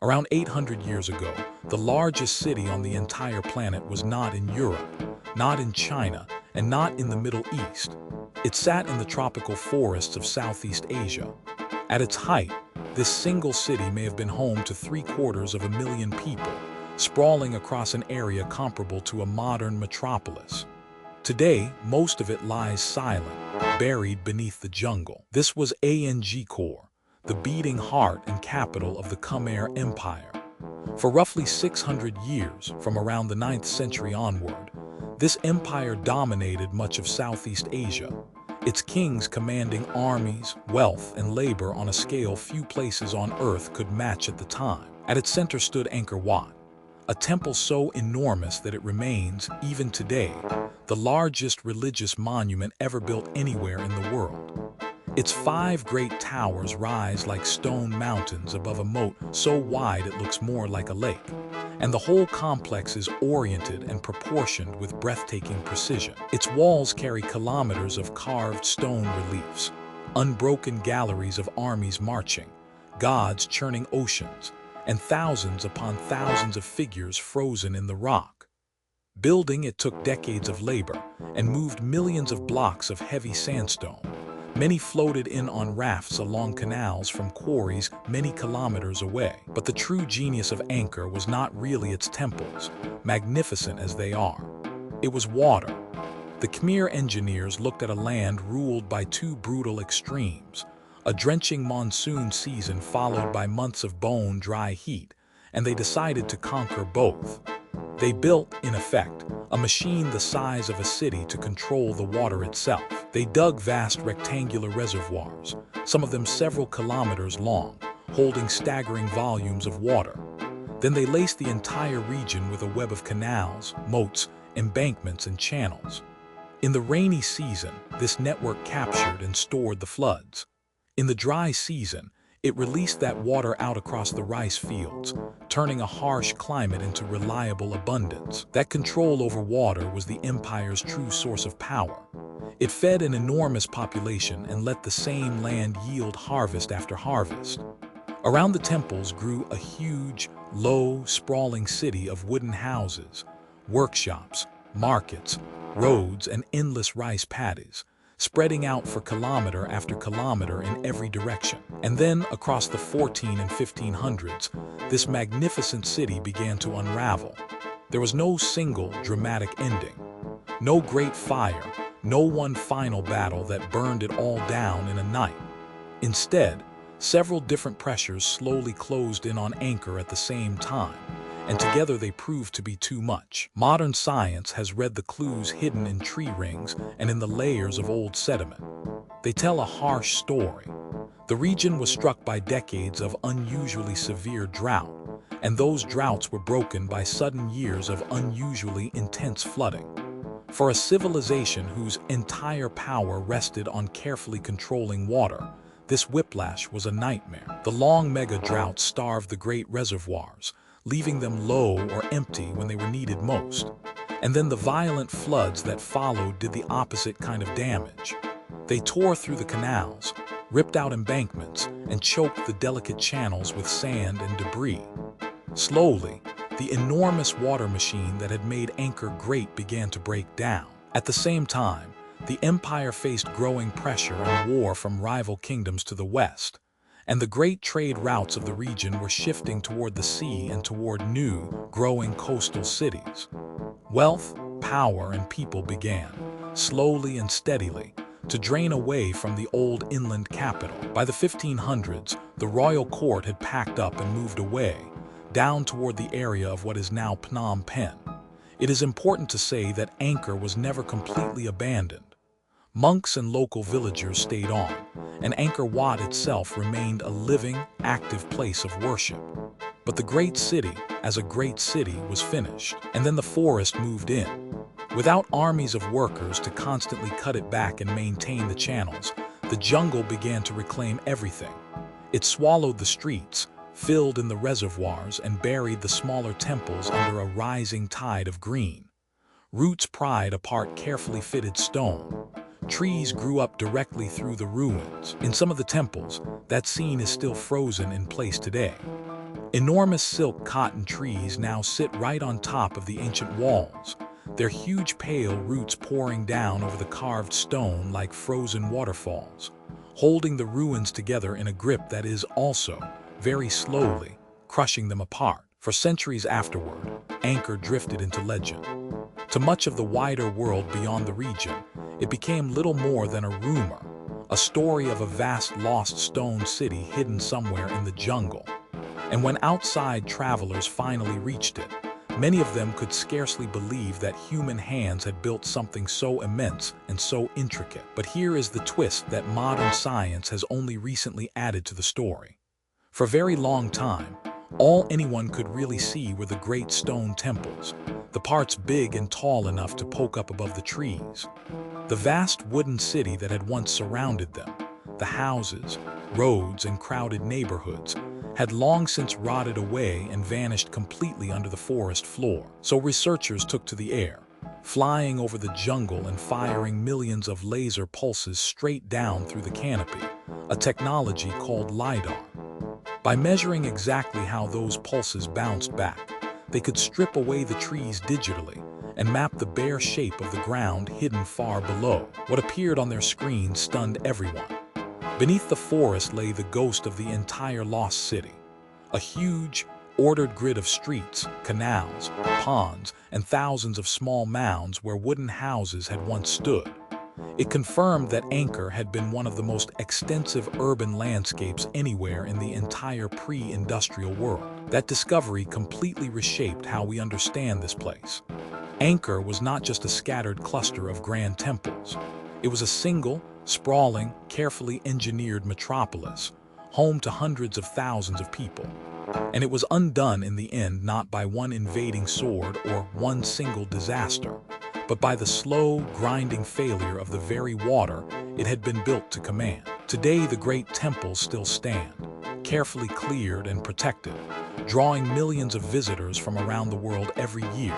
Around 800 years ago, the largest city on the entire planet was not in Europe, not in China, and not in the Middle East. It sat in the tropical forests of Southeast Asia. At its height, this single city may have been home to 750,000 people, sprawling across an area comparable to a modern metropolis. Today, most of it lies silent, buried beneath the jungle. This was Angkor, the beating heart and capital of the Khmer Empire. For roughly 600 years, from around the 9th century onward, this empire dominated much of Southeast Asia, its kings commanding armies, wealth, and labor on a scale few places on Earth could match at the time. At its center stood Angkor Wat, a temple so enormous that it remains, even today, the largest religious monument ever built anywhere in the world. Its 5 great towers rise like stone mountains above a moat so wide it looks more like a lake, and the whole complex is oriented and proportioned with breathtaking precision. Its walls carry kilometers of carved stone reliefs, unbroken galleries of armies marching, gods churning oceans, and thousands upon thousands of figures frozen in the rock. Building it took decades of labor and moved millions of blocks of heavy sandstone. Many floated in on rafts along canals from quarries many kilometers away. But the true genius of Angkor was not really its temples, magnificent as they are. It was water. The Khmer engineers looked at a land ruled by 2 brutal extremes, a drenching monsoon season followed by months of bone-dry heat, and they decided to conquer both. They built, in effect, a machine the size of a city to control the water itself. They dug vast rectangular reservoirs, some of them several kilometers long, holding staggering volumes of water. Then they laced the entire region with a web of canals, moats, embankments, and channels. In the rainy season, this network captured and stored the floods. In the dry season, it released that water out across the rice fields, turning a harsh climate into reliable abundance. That control over water was the empire's true source of power. It fed an enormous population and let the same land yield harvest after harvest. Around the temples grew a huge, low, sprawling city of wooden houses, workshops, markets, roads, and endless rice paddies, spreading out for kilometer after kilometer in every direction. And then, across the 14 and 1500s, this magnificent city began to unravel. There was no single dramatic ending, no great fire, no one final battle that burned it all down in a night. Instead, several different pressures slowly closed in on Angkor at the same time, and together they proved to be too much. Modern science has read the clues hidden in tree rings and in the layers of old sediment. They tell a harsh story. The region was struck by decades of unusually severe drought, and those droughts were broken by sudden years of unusually intense flooding. For a civilization whose entire power rested on carefully controlling water, this whiplash was a nightmare. The long mega-droughts starved the great reservoirs, leaving them low or empty when they were needed most. And then the violent floods that followed did the opposite kind of damage. They tore through the canals, ripped out embankments, and choked the delicate channels with sand and debris. Slowly, the enormous water machine that had made Angkor great began to break down. At the same time, the empire faced growing pressure and war from rival kingdoms to the west, and the great trade routes of the region were shifting toward the sea and toward new, growing coastal cities. Wealth, power, and people began, slowly and steadily, to drain away from the old inland capital. By the 1500s, the royal court had packed up and moved away, down toward the area of what is now Phnom Penh. It is important to say that Angkor was never completely abandoned. Monks and local villagers stayed on, and Angkor Wat itself remained a living, active place of worship. But the great city, as a great city, was finished, and then the forest moved in. Without armies of workers to constantly cut it back and maintain the channels, the jungle began to reclaim everything. It swallowed the streets, filled in the reservoirs, and buried the smaller temples under a rising tide of green. Roots pried apart carefully fitted stone. Trees grew up directly through the ruins. In some of the temples, that scene is still frozen in place today. Enormous silk cotton trees now sit right on top of the ancient walls, their huge pale roots pouring down over the carved stone like frozen waterfalls, holding the ruins together in a grip that is also, very slowly, crushing them apart. For centuries afterward, Angkor drifted into legend. To much of the wider world beyond the region, it became little more than a rumor, a story of a vast lost stone city hidden somewhere in the jungle. And when outside travelers finally reached it, many of them could scarcely believe that human hands had built something so immense and so intricate. But here is the twist that modern science has only recently added to the story. For a very long time, all anyone could really see were the great stone temples, the parts big and tall enough to poke up above the trees. The vast wooden city that had once surrounded them, the houses, roads, and crowded neighborhoods, had long since rotted away and vanished completely under the forest floor. So researchers took to the air, flying over the jungle and firing millions of laser pulses straight down through the canopy, a technology called LiDAR. By measuring exactly how those pulses bounced back, they could strip away the trees digitally and map the bare shape of the ground hidden far below. What appeared on their screen stunned everyone. Beneath the forest lay the ghost of the entire lost city, a huge, ordered grid of streets, canals, ponds, and thousands of small mounds where wooden houses had once stood. It confirmed that Angkor had been one of the most extensive urban landscapes anywhere in the entire pre-industrial world. That discovery completely reshaped how we understand this place. Angkor was not just a scattered cluster of grand temples. It was a single, sprawling, carefully engineered metropolis, home to hundreds of thousands of people. And it was undone in the end not by one invading sword or one single disaster, but by the slow, grinding failure of the very water it had been built to command. Today, the great temples still stand, carefully cleared and protected, drawing millions of visitors from around the world every year.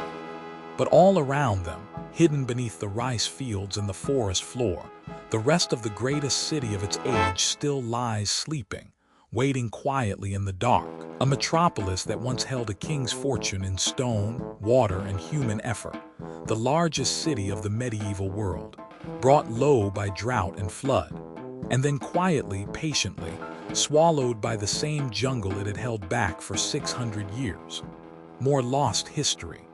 But all around them, hidden beneath the rice fields and the forest floor, the rest of the greatest city of its age still lies sleeping, waiting quietly in the dark. A metropolis that once held a king's fortune in stone, water, and human effort. The largest city of the medieval world, brought low by drought and flood, and then quietly, patiently, swallowed by the same jungle it had held back for 600 years. More lost history.